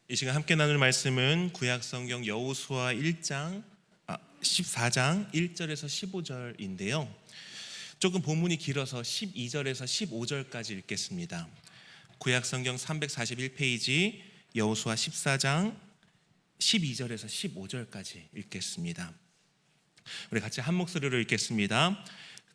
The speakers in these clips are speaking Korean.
이 시간 함께 나눌 말씀은 구약성경 여호수아 14장 1절에서 15절인데요. 조금 본문이 길어서 12절에서 15절까지 읽겠습니다. 구약성경 341페이지 여호수아 14장 12절에서 15절까지 읽겠습니다. 우리 같이 한 목소리로 읽겠습니다.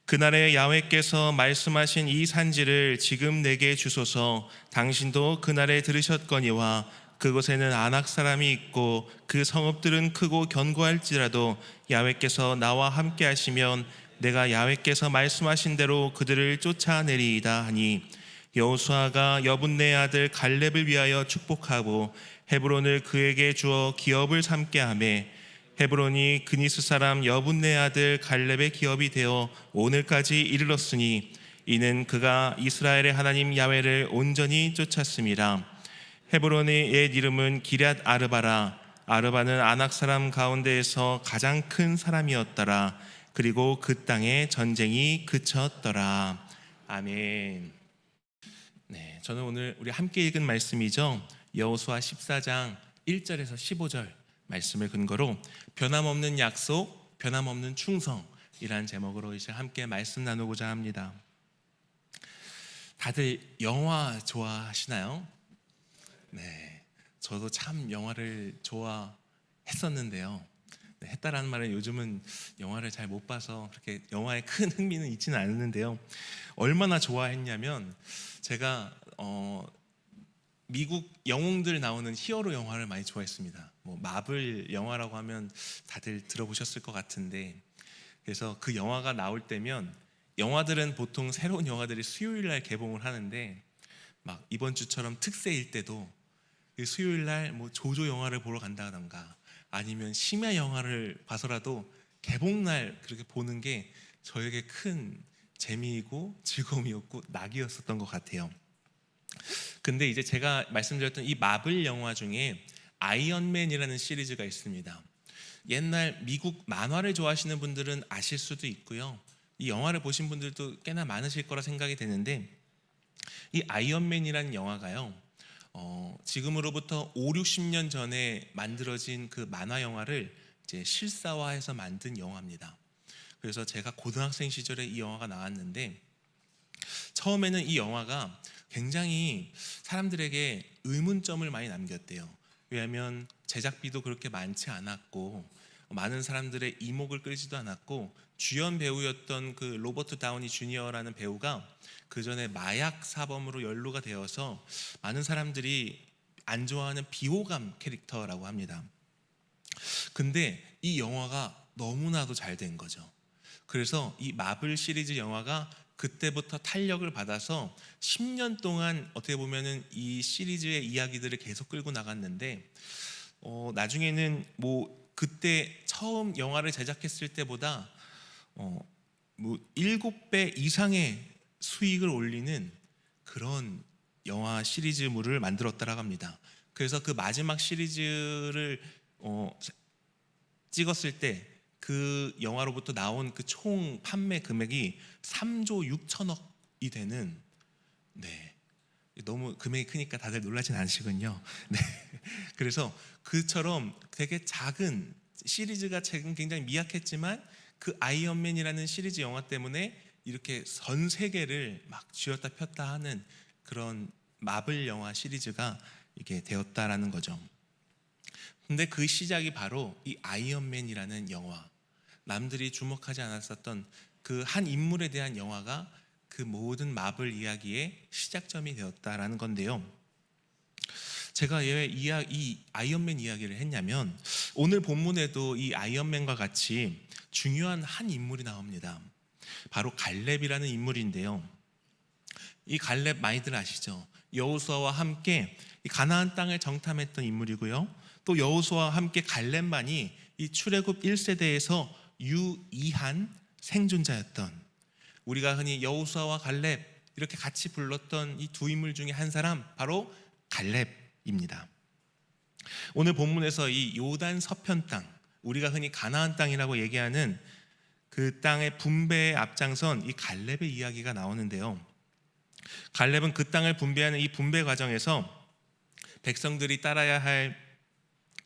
그날에 야훼께서 말씀하신 이 산지를 지금 내게 주소서. 당신도 그날에 들으셨거니와 그곳에는 아낙 사람이 있고 그 성읍들은 크고 견고할지라도 야훼께서 나와 함께 하시면 내가 야훼께서 말씀하신 대로 그들을 쫓아내리이다 하니, 여호수아가 여분네 아들 갈렙을 위하여 축복하고 헤브론을 그에게 주어 기업을 삼게 하며, 헤브론이 그니스 사람 여분네 아들 갈렙의 기업이 되어 오늘까지 이르렀으니 이는 그가 이스라엘의 하나님 야훼를 온전히 쫓았음이라. 헤브론의 옛 이름은 기럇 아르바라. 아르바는 아낙 사람 가운데에서 가장 큰 사람이었더라. 그리고 그 땅에 전쟁이 그쳤더라. 아멘. 네, 저는 오늘 우리 함께 읽은 말씀이죠. 여호수아 14장 1절에서 15절 말씀을 근거로 변함없는 약속, 변함없는 충성이라는 제목으로 이제 함께 말씀 나누고자 합니다. 다들 영화 좋아하시나요? 네, 저도 참 영화를 좋아했었는데요. 네, 했다라는 말은 요즘은 영화를 잘 못 봐서 그렇게 영화에 큰 흥미는 있지는 않는데요. 얼마나 좋아했냐면 제가 미국 영웅들 나오는 히어로 영화를 많이 좋아했습니다. 뭐 마블 영화라고 하면 다들 들어보셨을 것 같은데, 그래서 그 영화가 나올 때면 영화들은 보통 새로운 영화들이 수요일 날 개봉을 하는데, 막 이번 주처럼 특세일 때도 수요일 날 뭐 조조 영화를 보러 간다던가 아니면 심야 영화를 봐서라도 개봉 날 그렇게 보는 게 저에게 큰 재미이고 즐거움이었고 낙이었었던 것 같아요. 근데 이제 제가 말씀드렸던 이 마블 영화 중에 아이언맨이라는 시리즈가 있습니다. 옛날 미국 만화를 좋아하시는 분들은 아실 수도 있고요, 이 영화를 보신 분들도 꽤나 많으실 거라 생각이 되는데, 이 아이언맨이라는 영화가요, 지금으로부터 5, 60년 전에 만들어진 그 만화 영화를 이제 실사화해서 만든 영화입니다. 그래서 제가 고등학생 시절에 이 영화가 나왔는데, 처음에는 이 영화가 굉장히 사람들에게 의문점을 많이 남겼대요. 왜냐하면 제작비도 그렇게 많지 않았고 많은 사람들의 이목을 끌지도 않았고, 주연 배우였던 그 로버트 다우니 주니어라는 배우가 그 전에 마약 사범으로 연루가 되어서 많은 사람들이 안 좋아하는 비호감 캐릭터라고 합니다. 근데 이 영화가 너무나도 잘 된 거죠. 그래서 이 마블 시리즈 영화가 그때부터 탄력을 받아서 10년 동안 어떻게 보면은 이 시리즈의 이야기들을 계속 끌고 나갔는데, 나중에는 뭐 그때 처음 영화를 제작했을 때보다 뭐 7배 이상의 수익을 올리는 그런 영화 시리즈물을 만들었다고 합니다. 그래서 그 마지막 시리즈를 찍었을 때 그 영화로부터 나온 그 총 판매 금액이 3조 6천억이 되는, 네, 너무 금액이 크니까 다들 놀라진 않으시군요. 네, 그래서 그처럼 되게 작은 시리즈가 굉장히 미약했지만 그 아이언맨이라는 시리즈 영화 때문에 이렇게 전 세계를 막 쥐었다 폈다 하는 그런 마블 영화 시리즈가 이게 되었다라는 거죠. 근데 그 시작이 바로 이 아이언맨이라는 영화, 남들이 주목하지 않았었던 그 한 인물에 대한 영화가 그 모든 마블 이야기의 시작점이 되었다라는 건데요. 제가 왜 이 아이언맨 이야기를 했냐면, 오늘 본문에도 이 아이언맨과 같이 중요한 한 인물이 나옵니다. 바로 갈렙이라는 인물인데요. 이 갈렙 많이들 아시죠? 여호수아와 함께 이 가나안 땅을 정탐했던 인물이고요, 또 여호수아와 함께 갈렙만이 이 출애굽 1세대에서 유일한 생존자였던, 우리가 흔히 여호수아와 갈렙 이렇게 같이 불렀던 이 두 인물 중에 한 사람, 바로 갈렙입니다. 오늘 본문에서 이 요단 서편 땅, 우리가 흔히 가나안 땅이라고 얘기하는 그 땅의 분배에 앞장선 이 갈렙의 이야기가 나오는데요, 갈렙은 그 땅을 분배하는 이 분배 과정에서 백성들이 따라야 할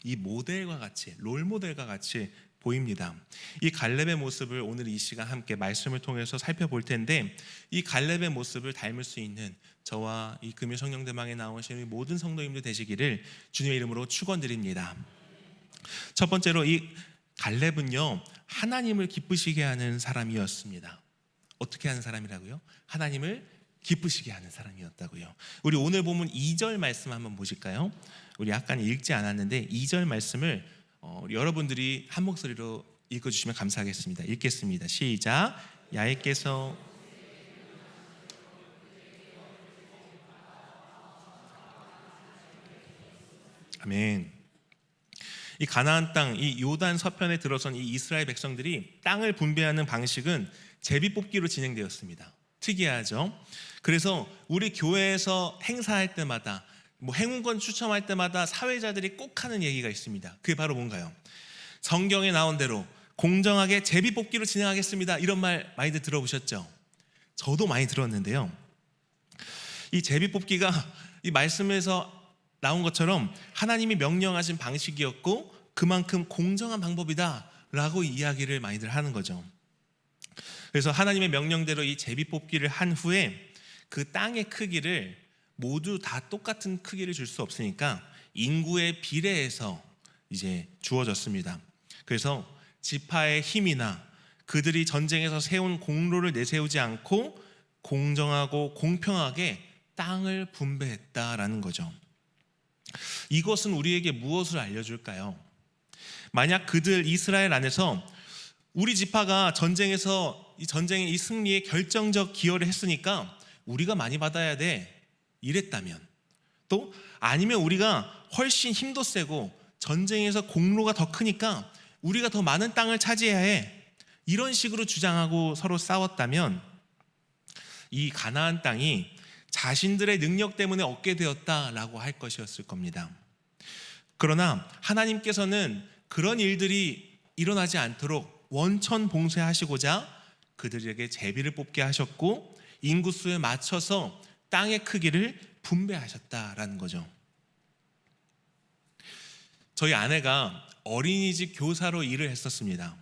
이 모델과 같이, 롤 모델과 같이 보입니다. 이 갈렙의 모습을 오늘 이 시간 함께 말씀을 통해서 살펴볼 텐데, 이 갈렙의 모습을 닮을 수 있는 저와 이 금요 성령대망에 나오신 모든 성도님들 되시기를 주님의 이름으로 축원드립니다. 첫 번째로 이 갈렙은요, 하나님을 기쁘시게 하는 사람이었습니다. 어떻게 하는 사람이라고요? 하나님을 기쁘시게 하는 사람이었다고요. 우리 오늘 본문 2절 말씀 한번 보실까요? 우리 약간 읽지 않았는데 2절 말씀을 여러분들이 한 목소리로 읽어주시면 감사하겠습니다. 읽겠습니다. 시작. 야훼께서 아멘. 이 가나안 땅, 이 요단 서편에 들어선 이 이스라엘 백성들이 땅을 분배하는 방식은 제비뽑기로 진행되었습니다. 특이하죠? 그래서 우리 교회에서 행사할 때마다 행운권 추첨할 때마다 사회자들이 꼭 하는 얘기가 있습니다. 그게 바로 뭔가요? 성경에 나온 대로 공정하게 제비뽑기로 진행하겠습니다. 이런 말 많이들 들어보셨죠? 저도 많이 들었는데요. 이 제비뽑기가 이 말씀에서 나온 것처럼 하나님이 명령하신 방식이었고 그만큼 공정한 방법이다 라고 이야기를 많이들 하는 거죠. 그래서 하나님의 명령대로 이 제비뽑기를 한 후에 그 땅의 크기를 모두 다 똑같은 크기를 줄 수 없으니까 인구에 비례해서 이제 주어졌습니다. 그래서 지파의 힘이나 그들이 전쟁에서 세운 공로를 내세우지 않고 공정하고 공평하게 땅을 분배했다라는 거죠. 이것은 우리에게 무엇을 알려줄까요? 만약 그들 이스라엘 안에서 우리 지파가 전쟁에서 이 전쟁의 이 승리에 결정적 기여를 했으니까 우리가 많이 받아야 돼 이랬다면, 또 아니면 우리가 훨씬 힘도 세고 전쟁에서 공로가 더 크니까 우리가 더 많은 땅을 차지해야 해 이런 식으로 주장하고 서로 싸웠다면 이 가나안 땅이 자신들의 능력 때문에 얻게 되었다라고 할 것이었을 겁니다. 그러나 하나님께서는 그런 일들이 일어나지 않도록 원천 봉쇄하시고자 그들에게 제비를 뽑게 하셨고 인구수에 맞춰서 땅의 크기를 분배하셨다라는 거죠. 저희 아내가 어린이집 교사로 일을 했었습니다.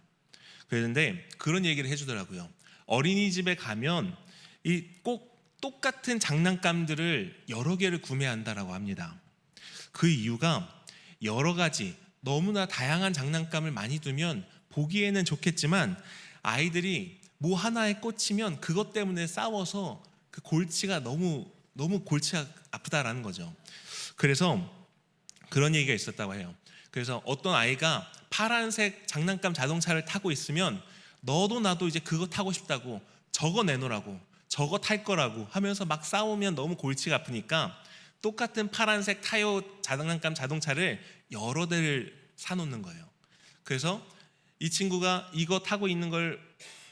그런데 그런 얘기를 해주더라고요. 어린이집에 가면 이 꼭 똑같은 장난감들을 여러 개를 구매한다라고 합니다. 그 이유가 여러 가지 너무나 다양한 장난감을 많이 두면 보기에는 좋겠지만 아이들이 뭐 하나에 꽂히면 그것 때문에 싸워서 그 골치가 너무 골치가 아프다라는 거죠. 그래서 그런 얘기가 있었다고 해요. 그래서 어떤 아이가 파란색 장난감 자동차를 타고 있으면 너도 나도 이제 그거 타고 싶다고 저거 내놓으라고 저거 탈 거라고 하면서 막 싸우면 너무 골치가 아프니까 똑같은 파란색 타요 장난감 자동차를 여러 대를 사놓는 거예요. 그래서 이 친구가 이거 타고 있는 걸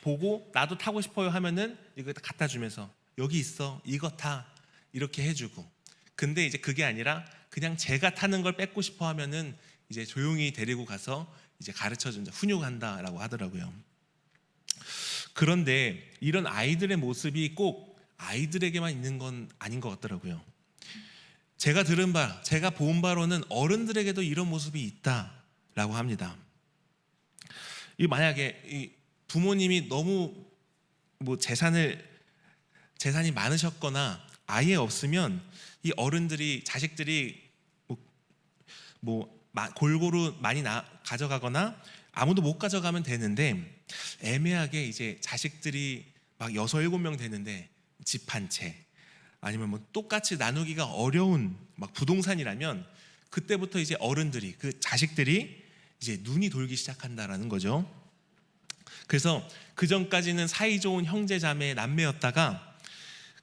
보고 나도 타고 싶어요 하면은 이거 갖다 주면서 여기 있어 이거 타 이렇게 해주고, 근데 이제 그게 아니라 그냥 제가 타는 걸 뺏고 싶어 하면은 이제 조용히 데리고 가서 이제 가르쳐준다, 훈육한다라고 하더라고요. 그런데 이런 아이들의 모습이 꼭 아이들에게만 있는 건 아닌 것 같더라고요. 제가 들은 바, 제가 본 바로는 어른들에게도 이런 모습이 있다라고 합니다. 이 만약에 이 부모님이 너무 재산이 많으셨거나 아예 없으면 이 어른들이 자식들이 골고루 많이 가져가거나 아무도 못 가져가면 되는데, 애매하게 이제 자식들이 막 6, 7명 되는데 집 한 채, 아니면 똑같이 나누기가 어려운 부동산이라면 그때부터 이제 어른들이 그 자식들이 이제 눈이 돌기 시작한다라는 거죠. 그래서 그 전까지는 사이좋은 형제 자매 남매였다가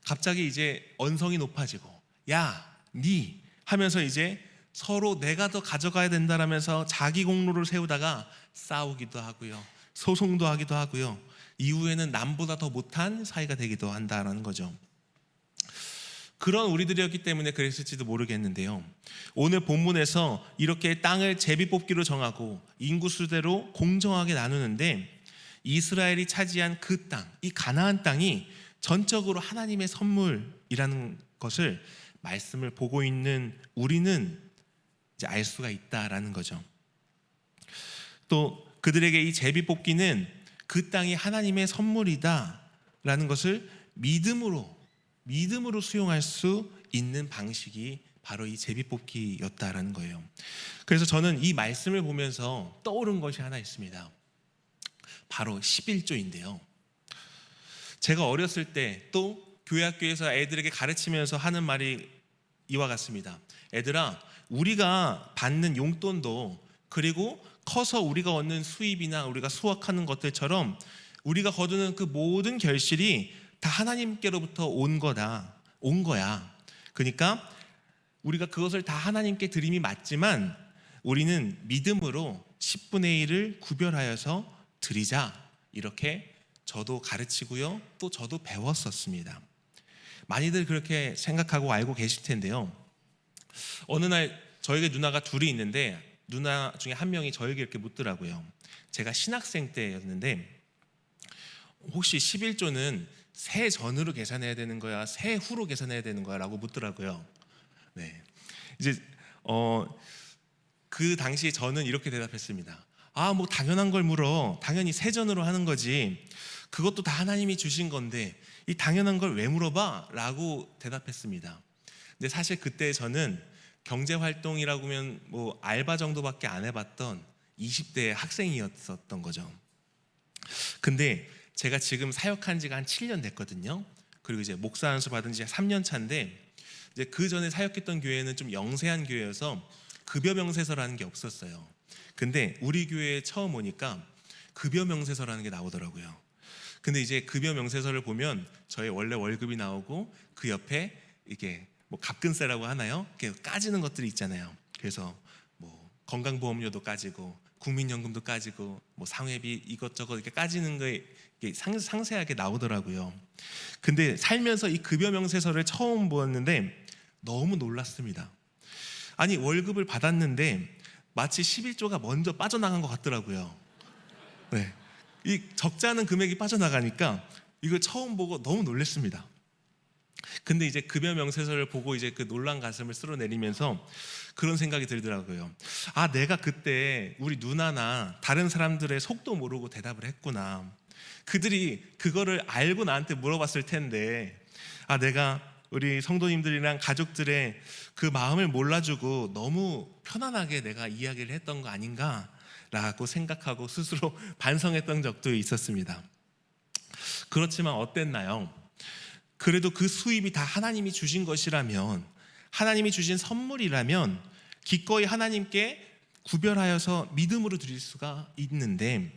갑자기 이제 언성이 높아지고 야, 니 하면서 이제 서로 내가 더 가져가야 된다라면서 자기 공로를 세우다가 싸우기도 하고요, 소송도 하기도 하고요, 이후에는 남보다 더 못한 사이가 되기도 한다라는 거죠. 그런 우리들이었기 때문에 그랬을지도 모르겠는데요, 오늘 본문에서 이렇게 땅을 제비뽑기로 정하고 인구수대로 공정하게 나누는데 이스라엘이 차지한 그 땅, 이 가나안 땅이 전적으로 하나님의 선물이라는 것을 말씀을 보고 있는 우리는 이제 알 수가 있다라는 거죠. 또 그들에게 이 제비 뽑기는 그 땅이 하나님의 선물이다라는 것을 믿음으로 수용할 수 있는 방식이 바로 이 제비 뽑기였다라는 거예요. 그래서 저는 이 말씀을 보면서 떠오른 것이 하나 있습니다. 바로 11조인데요. 제가 어렸을 때 또 교회 학교에서 애들에게 가르치면서 하는 말이 이와 같습니다. 애들아, 우리가 받는 용돈도, 그리고 커서 우리가 얻는 수입이나 우리가 수확하는 것들처럼 우리가 거두는 그 모든 결실이 다 하나님께로부터 온 거야. 그러니까 우리가 그것을 다 하나님께 드림이 맞지만 우리는 믿음으로 10분의 1을 구별하여서 드리자. 이렇게 저도 가르치고요, 또 저도 배웠었습니다. 많이들 그렇게 생각하고 알고 계실 텐데요. 어느 날 저에게 누나가 둘이 있는데 누나 중에 한 명이 저에게 이렇게 묻더라고요. 제가 신학생 때였는데 혹시 11조는 새 전으로 계산해야 되는 거야, 새 후로 계산해야 되는 거야? 라고 묻더라고요. 네. 이제 그 당시에 저는 이렇게 대답했습니다. 뭐 당연한 걸 물어. 당연히 새 전으로 하는 거지. 그것도 다 하나님이 주신 건데 이 당연한 걸 왜 물어봐? 라고 대답했습니다. 근데 사실 그때 저는 경제활동이라고 하면 뭐 알바 정도밖에 안 해봤던 20대 학생이었었던 거죠. 근데 제가 지금 사역한 지가 한 7년 됐거든요. 그리고 이제 목사 안수 받은 지 3년 차인데 이제 그 전에 사역했던 교회는 좀 영세한 교회여서 급여 명세서라는 게 없었어요. 근데 우리 교회에 처음 오니까 급여 명세서라는 게 나오더라고요. 근데 이제 급여 명세서를 보면 저의 원래 월급이 나오고 그 옆에 이게 뭐 갑근세라고 하나요? 이렇게 까지는 것들이 있잖아요. 그래서 뭐 건강보험료도 까지고 국민연금도 까지고 뭐 상회비 이것저것 이렇게 까지는 게 상세하게 나오더라고요. 근데 살면서 이 급여 명세서를 처음 보았는데 너무 놀랐습니다. 아니, 월급을 받았는데 마치 11조가 먼저 빠져나간 것 같더라고요. 네. 이 적지 않은 금액이 빠져나가니까 이걸 처음 보고 너무 놀랐습니다. 근데 이제 급여 명세서를 보고 이제 그 놀란 가슴을 쓸어내리면서 그런 생각이 들더라고요. 내가 그때 우리 누나나 다른 사람들의 속도 모르고 대답을 했구나. 그들이 그거를 알고 나한테 물어봤을 텐데 내가 우리 성도님들이랑 가족들의 그 마음을 몰라주고 너무 편안하게 내가 이야기를 했던 거 아닌가 라고 생각하고 스스로 반성했던 적도 있었습니다. 그렇지만 어땠나요? 그래도 그 수입이 다 하나님이 주신 것이라면, 하나님이 주신 선물이라면 기꺼이 하나님께 구별하여서 믿음으로 드릴 수가 있는데,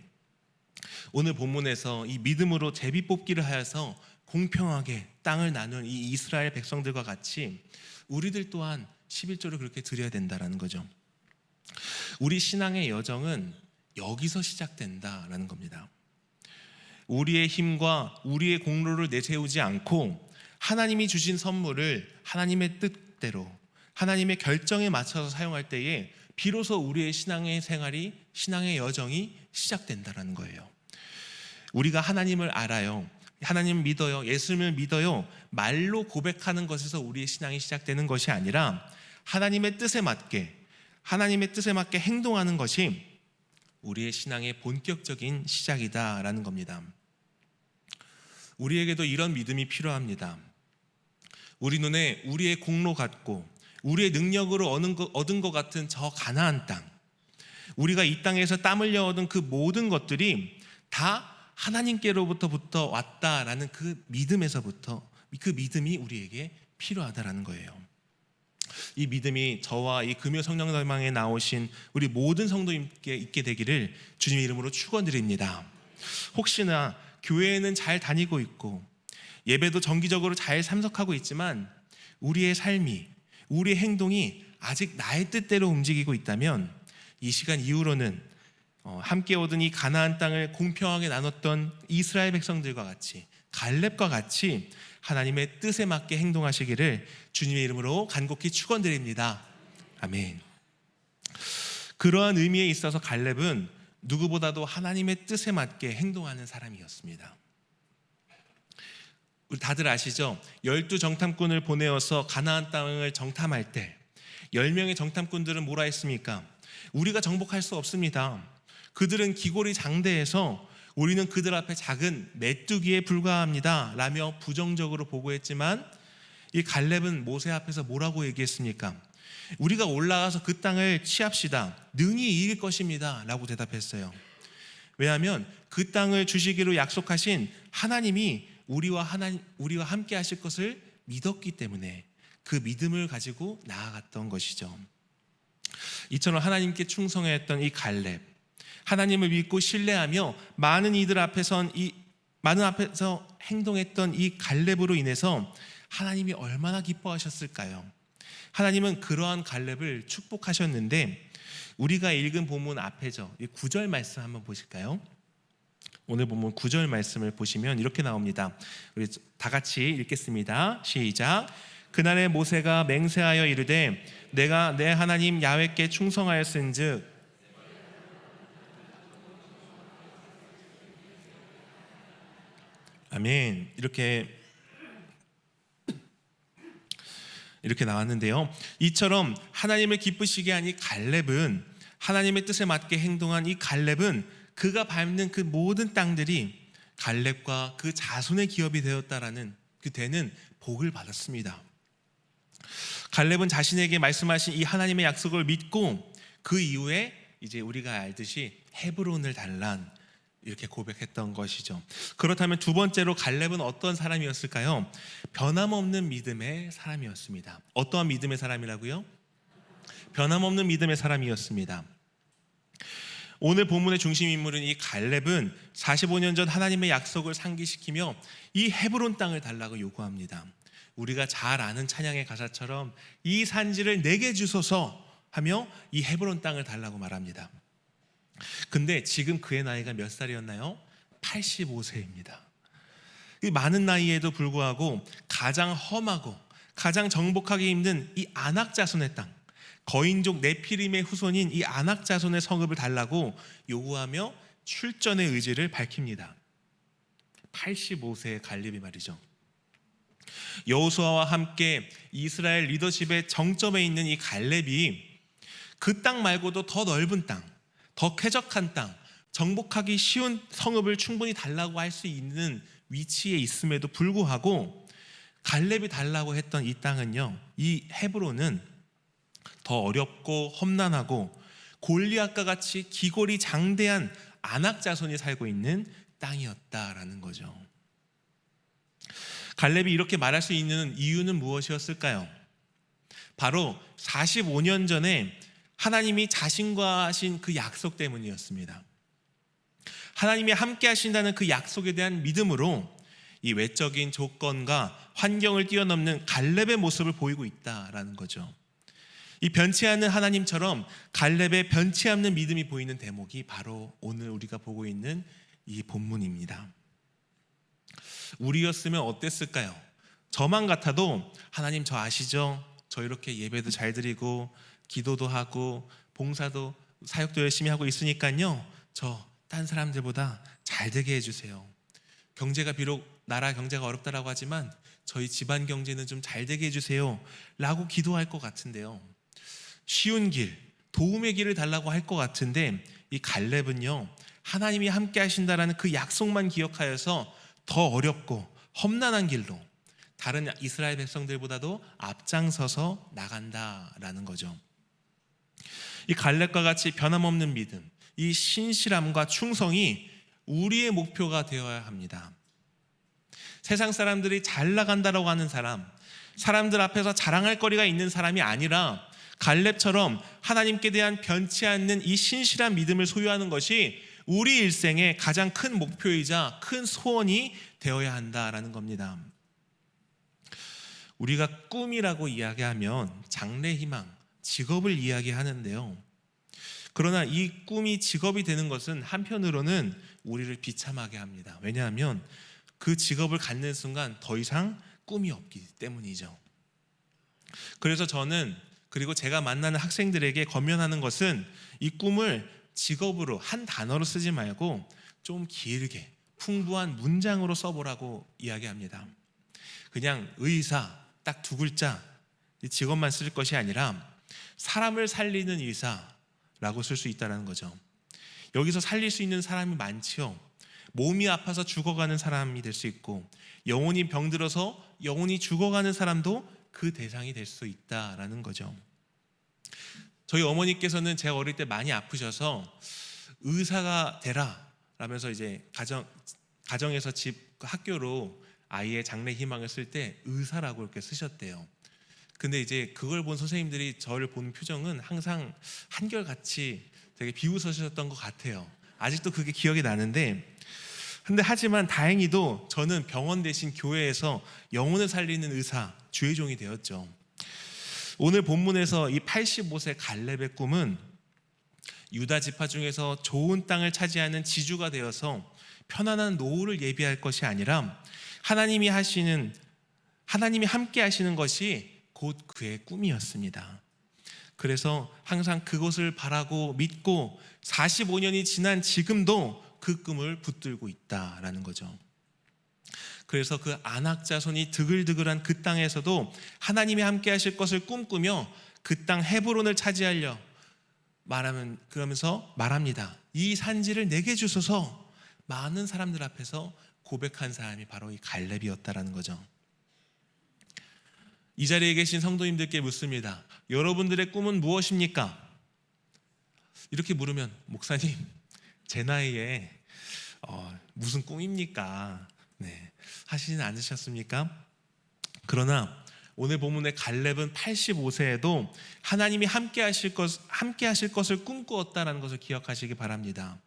오늘 본문에서 이 믿음으로 제비 뽑기를 하여서 공평하게 땅을 나눈 이 이스라엘 백성들과 같이 우리들 또한 11조를 그렇게 드려야 된다는 거죠. 우리 신앙의 여정은 여기서 시작된다라는 겁니다. 우리의 힘과 우리의 공로를 내세우지 않고 하나님이 주신 선물을 하나님의 뜻대로 하나님의 결정에 맞춰서 사용할 때에 비로소 우리의 신앙의 생활이, 신앙의 여정이 시작된다라는 거예요. 우리가 하나님을 알아요, 하나님을 믿어요, 예수님을 믿어요 말로 고백하는 것에서 우리의 신앙이 시작되는 것이 아니라 하나님의 뜻에 맞게 행동하는 것이 우리의 신앙의 본격적인 시작이다라는 겁니다. 우리에게도 이런 믿음이 필요합니다. 우리 눈에 우리의 공로 같고 우리의 능력으로 얻은 것 같은 저 가나안 땅, 우리가 이 땅에서 땀 흘려 얻은 그 모든 것들이 다 하나님께로부터 왔다라는 그 믿음에서부터, 그 믿음이 우리에게 필요하다라는 거예요. 이 믿음이 저와 이 금요 성령날망에 나오신 우리 모든 성도님께 있게 되기를 주님의 이름으로 축원드립니다. 혹시나 교회에는 잘 다니고 있고 예배도 정기적으로 잘 참석하고 있지만 우리의 삶이, 우리의 행동이 아직 나의 뜻대로 움직이고 있다면 이 시간 이후로는 함께 얻은 이 가나안 땅을 공평하게 나눴던 이스라엘 백성들과 같이, 갈렙과 같이 하나님의 뜻에 맞게 행동하시기를 주님의 이름으로 간곡히 축원드립니다. 아멘. 그러한 의미에 있어서 갈렙은 누구보다도 하나님의 뜻에 맞게 행동하는 사람이었습니다. 우리 다들 아시죠? 12정탐꾼을 보내어서 가나안 땅을 정탐할 때 10명의 정탐꾼들은 뭐라 했습니까? 우리가 정복할 수 없습니다. 그들은 기골이 장대해서 우리는 그들 앞에 작은 메뚜기에 불과합니다 라며 부정적으로 보고했지만, 이 갈렙은 모세 앞에서 뭐라고 얘기했습니까? 우리가 올라가서 그 땅을 취합시다. 능히 이길 것입니다 라고 대답했어요. 왜냐하면 그 땅을 주시기로 약속하신 하나님이 우리와 함께 하실 것을 믿었기 때문에 그 믿음을 가지고 나아갔던 것이죠. 이처럼 하나님께 충성했던 이 갈렙, 하나님을 믿고 신뢰하며 많은 앞에서 행동했던 이 갈렙으로 인해서 하나님이 얼마나 기뻐하셨을까요? 하나님은 그러한 갈렙을 축복하셨는데, 우리가 읽은 본문 앞에죠, 이 9절 말씀 한번 보실까요? 오늘 본문 9절 말씀을 보시면 이렇게 나옵니다. 우리 다 같이 읽겠습니다. 시작. 그날에 모세가 맹세하여 이르되 내가 내 하나님 야훼께 충성하였은즉 아멘. 이렇게 나왔는데요. 이처럼 하나님을 기쁘시게 한 이 갈렙은, 하나님의 뜻에 맞게 행동한 이 갈렙은 그가 밟는 그 모든 땅들이 갈렙과 그 자손의 기업이 되었다라는 그 되는 복을 받았습니다. 갈렙은 자신에게 말씀하신 이 하나님의 약속을 믿고 그 이후에 이제 우리가 알듯이 헤브론을 달란 이렇게 고백했던 것이죠. 그렇다면 두 번째로 갈렙은 어떤 사람이었을까요? 변함없는 믿음의 사람이었습니다. 어떠한 믿음의 사람이라고요? 변함없는 믿음의 사람이었습니다. 오늘 본문의 중심 인물은 이 갈렙은 45년 전 하나님의 약속을 상기시키며 이 헤브론 땅을 달라고 요구합니다. 우리가 잘 아는 찬양의 가사처럼 이 산지를 내게 주소서 하며 이 헤브론 땅을 달라고 말합니다. 근데 지금 그의 나이가 몇 살이었나요? 85세입니다. 이 많은 나이에도 불구하고 가장 험하고 가장 정복하기 힘든 이 아낙 자손의 땅, 거인족 네피림의 후손인 이 아낙 자손의 성읍을 달라고 요구하며 출전의 의지를 밝힙니다. 85세의 갈렙이 말이죠. 여호수아와 함께 이스라엘 리더십의 정점에 있는 이 갈렙이 그 땅 말고도 더 넓은 땅, 더 쾌적한 땅, 정복하기 쉬운 성읍을 충분히 달라고 할 수 있는 위치에 있음에도 불구하고 갈렙이 달라고 했던 이 땅은요, 이 헤브론은 더 어렵고 험난하고 골리앗과 같이 기골이 장대한 아낙 자손이 살고 있는 땅이었다라는 거죠. 갈렙이 이렇게 말할 수 있는 이유는 무엇이었을까요? 바로 45년 전에 하나님이 자신과 하신 그 약속 때문이었습니다. 하나님이 함께 하신다는 그 약속에 대한 믿음으로 이 외적인 조건과 환경을 뛰어넘는 갈렙의 모습을 보이고 있다라는 거죠. 이 변치 않는 하나님처럼 갈렙의 변치 않는 믿음이 보이는 대목이 바로 오늘 우리가 보고 있는 이 본문입니다. 우리였으면 어땠을까요? 저만 같아도 하나님 저 아시죠? 저 이렇게 예배도 잘 드리고 기도도 하고 봉사도 사역도 열심히 하고 있으니까요, 저 딴 사람들보다 잘 되게 해주세요. 경제가 비록 나라 경제가 어렵다라고 하지만 저희 집안 경제는 좀 잘 되게 해주세요 라고 기도할 것 같은데요, 쉬운 길, 도움의 길을 달라고 할 것 같은데 이 갈렙은요, 하나님이 함께 하신다라는 그 약속만 기억하여서 더 어렵고 험난한 길로 다른 이스라엘 백성들보다도 앞장서서 나간다라는 거죠. 이 갈렙과 같이 변함없는 믿음, 이 신실함과 충성이 우리의 목표가 되어야 합니다. 세상 사람들이 잘 나간다라고 하는 사람들 앞에서 자랑할 거리가 있는 사람이 아니라 갈렙처럼 하나님께 대한 변치 않는 이 신실한 믿음을 소유하는 것이 우리 일생의 가장 큰 목표이자 큰 소원이 되어야 한다라는 겁니다. 우리가 꿈이라고 이야기하면 장래 희망, 직업을 이야기하는데요, 그러나 이 꿈이 직업이 되는 것은 한편으로는 우리를 비참하게 합니다. 왜냐하면 그 직업을 갖는 순간 더 이상 꿈이 없기 때문이죠. 그래서 저는, 그리고 제가 만나는 학생들에게 권면하는 것은 이 꿈을 직업으로 한 단어로 쓰지 말고 좀 길게 풍부한 문장으로 써보라고 이야기합니다. 그냥 의사 딱 두 글자 직업만 쓸 것이 아니라 사람을 살리는 의사라고 쓸 수 있다는 거죠. 여기서 살릴 수 있는 사람이 많지요. 몸이 아파서 죽어가는 사람이 될 수 있고, 영혼이 병들어서 영혼이 죽어가는 사람도 그 대상이 될 수 있다라는 거죠. 저희 어머니께서는 제가 어릴 때 많이 아프셔서 의사가 되라 라면서 이제 가정에서 집 학교로 아이의 장래 희망을 쓸 때 의사라고 이렇게 쓰셨대요. 근데 이제 그걸 본 선생님들이 저를 보는 표정은 항상 한결같이 되게 비웃으셨던 것 같아요. 아직도 그게 기억이 나는데, 근데 하지만 다행히도 저는 병원 대신 교회에서 영혼을 살리는 의사, 주의 종이 되었죠. 오늘 본문에서 이 85세 갈렙의 꿈은 유다 지파 중에서 좋은 땅을 차지하는 지주가 되어서 편안한 노후를 예비할 것이 아니라 하나님이 함께 하시는 것이 곧 그의 꿈이었습니다. 그래서 항상 그것을 바라고 믿고 45년이 지난 지금도 그 꿈을 붙들고 있다라는 거죠. 그래서 그 아낙 자손이 드글드글한 그 땅에서도 하나님이 함께 하실 것을 꿈꾸며 그 땅 헤브론을 차지하려 그러면서 말합니다. 이 산지를 내게 주소서. 많은 사람들 앞에서 고백한 사람이 바로 이 갈렙이었다라는 거죠. 이 자리에 계신 성도님들께 묻습니다. 여러분들의 꿈은 무엇입니까? 이렇게 물으면 목사님, 제 나이에 무슨 꿈입니까? 하시진 않으셨습니까? 그러나 오늘 본문의 갈렙은 85세에도 하나님이 함께 하실 것을 꿈꾸었다라는 것을 기억하시기 바랍니다.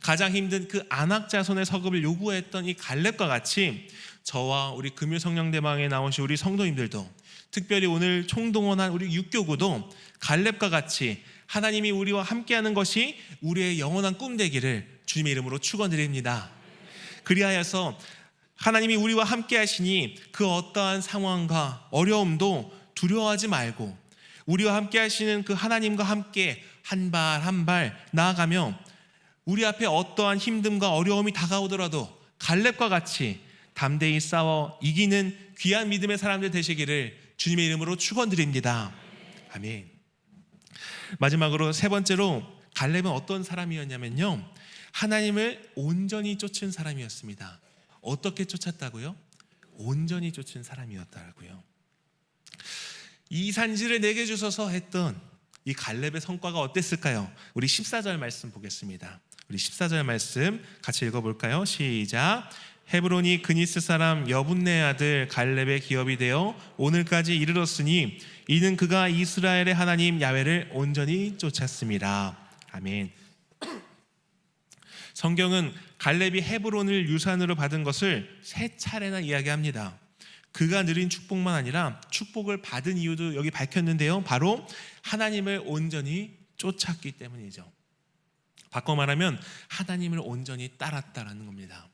가장 힘든 그 아낙 자손의 서급을 요구했던 이 갈렙과 같이 저와 우리 금요 성령대방에 나오신 우리 성도님들도, 특별히 오늘 총동원한 우리 육교구도 갈렙과 같이 하나님이 우리와 함께하는 것이 우리의 영원한 꿈 되기를 주님의 이름으로 축원드립니다. 그리하여서 하나님이 우리와 함께 하시니 그 어떠한 상황과 어려움도 두려워하지 말고 우리와 함께 하시는 그 하나님과 함께 한 발 한 발 나아가며 우리 앞에 어떠한 힘듦과 어려움이 다가오더라도 갈렙과 같이 담대히 싸워 이기는 귀한 믿음의 사람들 되시기를 주님의 이름으로 축원드립니다. 아멘. 마지막으로 세 번째로 갈렙은 어떤 사람이었냐면요, 하나님을 온전히 쫓은 사람이었습니다. 어떻게 쫓았다고요? 온전히 쫓은 사람이었다고요. 이 산지를 내게 주소서 했던 이 갈렙의 성과가 어땠을까요? 우리 14절 말씀 보겠습니다. 우리 14절 말씀 같이 읽어볼까요? 시작. 헤브론이 그니스 사람 여분네 아들 갈렙의 기업이 되어 오늘까지 이르렀으니 이는 그가 이스라엘의 하나님 야훼를 온전히 쫓았습니다. 아멘. 성경은 갈렙이 헤브론을 유산으로 받은 것을 세 차례나 이야기합니다. 그가 누린 축복만 아니라 축복을 받은 이유도 여기 밝혔는데요, 바로 하나님을 온전히 쫓았기 때문이죠. 바꿔 말하면 하나님을 온전히 따랐다라는 겁니다.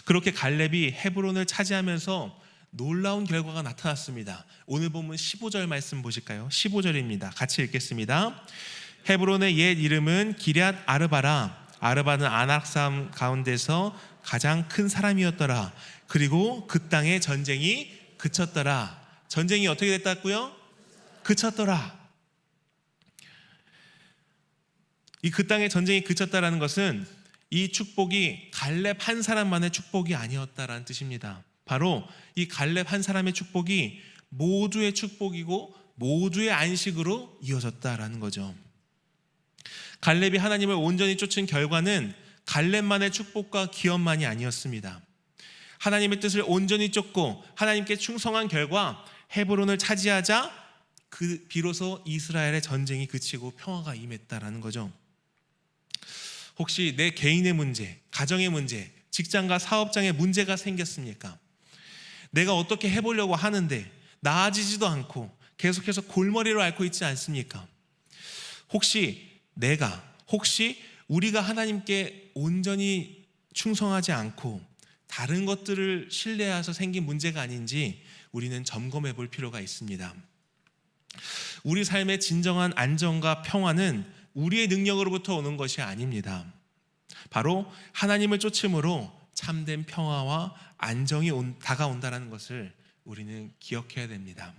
그렇게 갈렙이 헤브론을 차지하면서 놀라운 결과가 나타났습니다. 오늘 본문 15절 말씀 보실까요? 15절입니다. 같이 읽겠습니다. 헤브론의 옛 이름은 기럇 아르바라. 아르바는 아낙 사람 가운데서 가장 큰 사람이었더라. 그리고 그 땅의 전쟁이 그쳤더라. 전쟁이 어떻게 됐다고요? 그쳤더라. 이 그 땅의 전쟁이 그쳤다라는 것은 이 축복이 갈렙 한 사람만의 축복이 아니었다라는 뜻입니다. 바로 이 갈렙 한 사람의 축복이 모두의 축복이고 모두의 안식으로 이어졌다라는 거죠. 갈렙이 하나님을 온전히 쫓은 결과는 갈렙만의 축복과 기업만이 아니었습니다. 하나님의 뜻을 온전히 쫓고 하나님께 충성한 결과 헤브론을 차지하자 비로소 이스라엘의 전쟁이 그치고 평화가 임했다라는 거죠. 혹시 내 개인의 문제, 가정의 문제, 직장과 사업장에 문제가 생겼습니까? 내가 어떻게 해보려고 하는데 나아지지도 않고 계속해서 골머리로 앓고 있지 않습니까? 혹시 우리가 하나님께 온전히 충성하지 않고 다른 것들을 신뢰해서 생긴 문제가 아닌지 우리는 점검해 볼 필요가 있습니다. 우리 삶의 진정한 안정과 평화는 우리의 능력으로부터 오는 것이 아닙니다. 바로 하나님을 쫓음으로 참된 평화와 안정이 다가온다는 것을 우리는 기억해야 됩니다.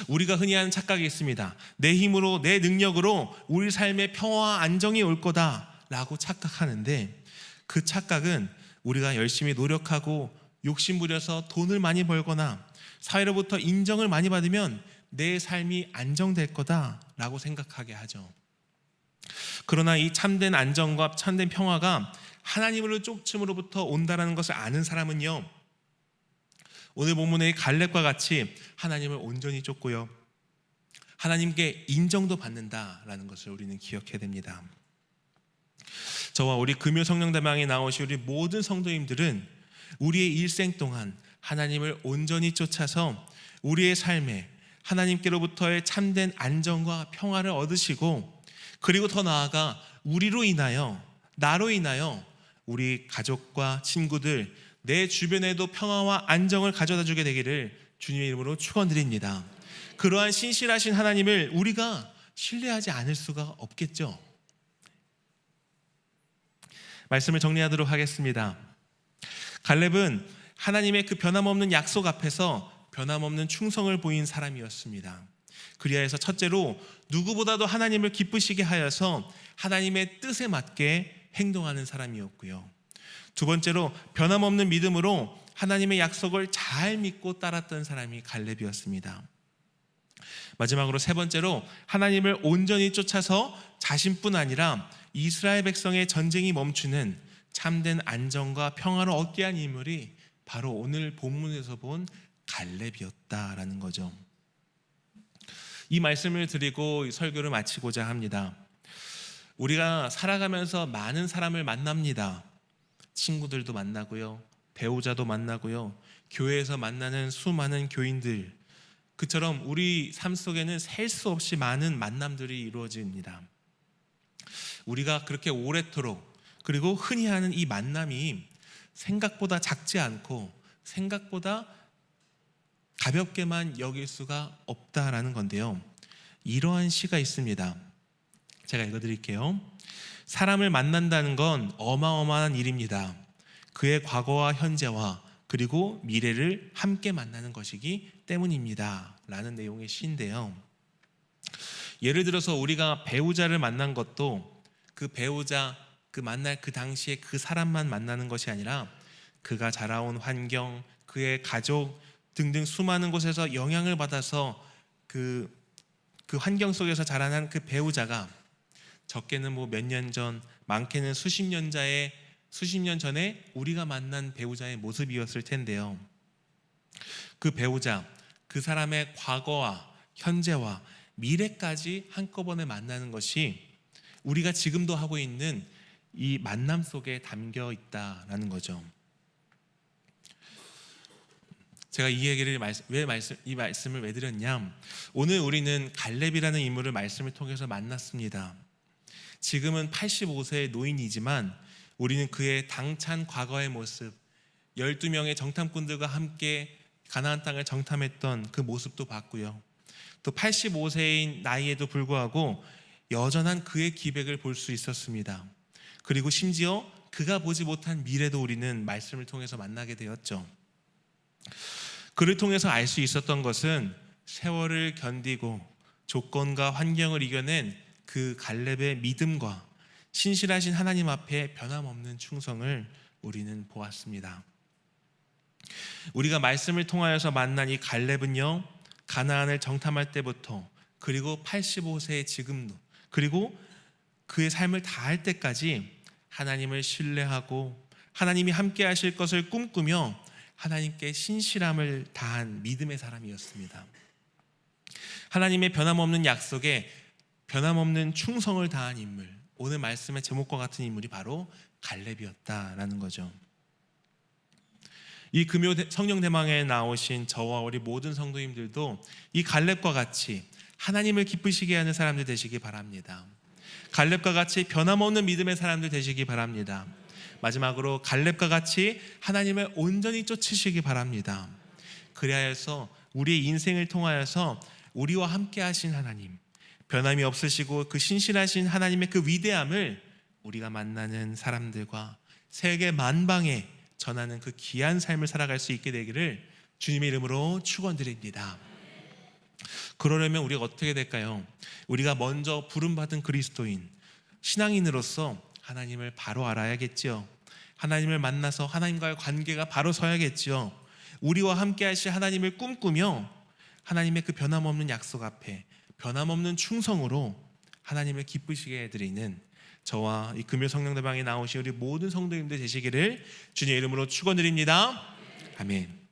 우리가 흔히 하는 착각이 있습니다. 내 힘으로, 내 능력으로 우리 삶에 평화와 안정이 올 거다라고 착각하는데, 그 착각은 우리가 열심히 노력하고 욕심부려서 돈을 많이 벌거나 사회로부터 인정을 많이 받으면 내 삶이 안정될 거다라고 생각하게 하죠. 그러나 이 참된 안정과 참된 평화가 하나님으로 쫓음으로부터 온다는 것을 아는 사람은요, 오늘 본문의 갈렙과 같이 하나님을 온전히 쫓고요, 하나님께 인정도 받는다라는 것을 우리는 기억해야 됩니다. 저와 우리 금요 성령대망에 나오신 우리 모든 성도님들은 우리의 일생 동안 하나님을 온전히 쫓아서 우리의 삶에 하나님께로부터의 참된 안정과 평화를 얻으시고, 그리고 더 나아가 우리로 인하여, 나로 인하여 우리 가족과 친구들, 내 주변에도 평화와 안정을 가져다 주게 되기를 주님의 이름으로 축원드립니다. 그러한 신실하신 하나님을 우리가 신뢰하지 않을 수가 없겠죠. 말씀을 정리하도록 하겠습니다. 갈렙은 하나님의 그 변함없는 약속 앞에서 변함없는 충성을 보인 사람이었습니다. 그리하여서 첫째로 누구보다도 하나님을 기쁘시게 하여서 하나님의 뜻에 맞게 행동하는 사람이었고요, 두 번째로 변함없는 믿음으로 하나님의 약속을 잘 믿고 따랐던 사람이 갈렙이었습니다. 마지막으로 세 번째로 하나님을 온전히 쫓아서 자신뿐 아니라 이스라엘 백성의 전쟁이 멈추는 참된 안정과 평화를 얻게 한 인물이 바로 오늘 본문에서 본 갈렙이었다라는 거죠. 이 말씀을 드리고 설교를 마치고자 합니다. 우리가 살아가면서 많은 사람을 만납니다. 친구들도 만나고요, 배우자도 만나고요, 교회에서 만나는 수많은 교인들, 그처럼 우리 삶 속에는 셀 수 없이 많은 만남들이 이루어집니다. 우리가 그렇게 오래도록, 그리고 흔히 하는 이 만남이 생각보다 작지 않고 생각보다 가볍게만 여길 수가 없다라는 건데요, 이러한 시가 있습니다. 제가 읽어드릴게요. 사람을 만난다는 건 어마어마한 일입니다. 그의 과거와 현재와 그리고 미래를 함께 만나는 것이기 때문입니다 라는 내용의 시인데요, 예를 들어서 우리가 배우자를 만난 것도 그 배우자, 그 만날 그 당시에 그 사람만 만나는 것이 아니라 그가 자라온 환경, 그의 가족 등등 수많은 곳에서 영향을 받아서 그 환경 속에서 자라난 그 배우자가 적게는 몇 년 전, 많게는 수십 년 전에 우리가 만난 배우자의 모습이었을 텐데요, 그 배우자, 그 사람의 과거와 현재와 미래까지 한꺼번에 만나는 것이 우리가 지금도 하고 있는 이 만남 속에 담겨 있다라는 거죠. 제가 이 얘기를 이 말씀을 왜 드렸냐, 오늘 우리는 갈렙이라는 인물을 말씀을 통해서 만났습니다. 지금은 85세의 노인이지만 우리는 그의 당찬 과거의 모습, 12명의 정탐꾼들과 함께 가나안 땅을 정탐했던 그 모습도 봤고요, 또 85세인 나이에도 불구하고 여전한 그의 기백을 볼 수 있었습니다. 그리고 심지어 그가 보지 못한 미래도 우리는 말씀을 통해서 만나게 되었죠. 그를 통해서 알 수 있었던 것은 세월을 견디고 조건과 환경을 이겨낸 그 갈렙의 믿음과 신실하신 하나님 앞에 변함없는 충성을 우리는 보았습니다. 우리가 말씀을 통하여서 만난 이 갈렙은요, 가나안을 정탐할 때부터 그리고 85세의 지금도, 그리고 그의 삶을 다할 때까지 하나님을 신뢰하고 하나님이 함께 하실 것을 꿈꾸며 하나님께 신실함을 다한 믿음의 사람이었습니다. 하나님의 변함없는 약속에 변함없는 충성을 다한 인물, 오늘 말씀의 제목과 같은 인물이 바로 갈렙이었다라는 거죠. 이 금요 성령 대망에 나오신 저와 우리 모든 성도님들도 이 갈렙과 같이 하나님을 기쁘시게 하는 사람들 되시기 바랍니다. 갈렙과 같이 변함없는 믿음의 사람들 되시기 바랍니다. 마지막으로 갈렙과 같이 하나님을 온전히 쫓으시기 바랍니다. 그리하여서 우리의 인생을 통하여서 우리와 함께 하신 하나님, 변함이 없으시고 그 신실하신 하나님의 그 위대함을 우리가 만나는 사람들과 세계 만방에 전하는 그 귀한 삶을 살아갈 수 있게 되기를 주님의 이름으로 축원드립니다. 그러려면 우리가 어떻게 될까요? 우리가 먼저 부름받은 그리스도인, 신앙인으로서 하나님을 바로 알아야겠지요. 하나님을 만나서 하나님과의 관계가 바로 서야겠지요. 우리와 함께 하실 하나님을 꿈꾸며 하나님의 그 변함없는 약속 앞에 변함없는 충성으로 하나님을 기쁘시게 해드리는 저와 이 금요 성령대방에 나오신 우리 모든 성도님들 되시기를 주님의 이름으로 축원드립니다. 아멘.